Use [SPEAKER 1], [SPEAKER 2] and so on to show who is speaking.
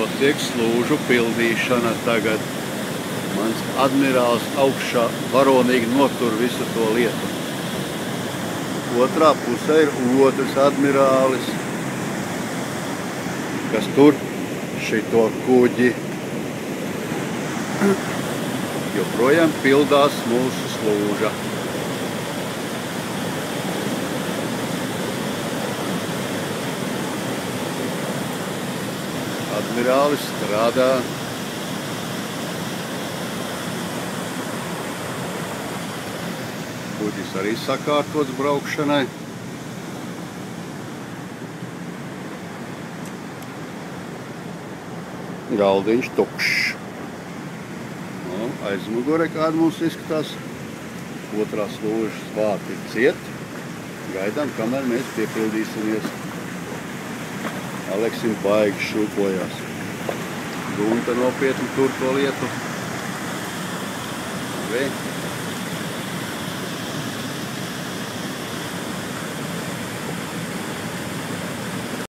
[SPEAKER 1] Notiek slūžu pildīšana tagad. Mans admirāls augšā varonīgi notur visu to lietu. Otrā pusē ir otrs admirālis, kas tur šito kuģi. Joprojām pildās mūsu slūža. Admirālis strādā. Kuģis arī sakārtots braukšanai. Galdiņš tukšs. Aizmugure kāda mums izskatās. Otrā slūžas vārti ciet. Gaidām, kamēr mēs piepildīsimies. Aleksim baigi šūpojās. Gunta nopietni tur to lietu.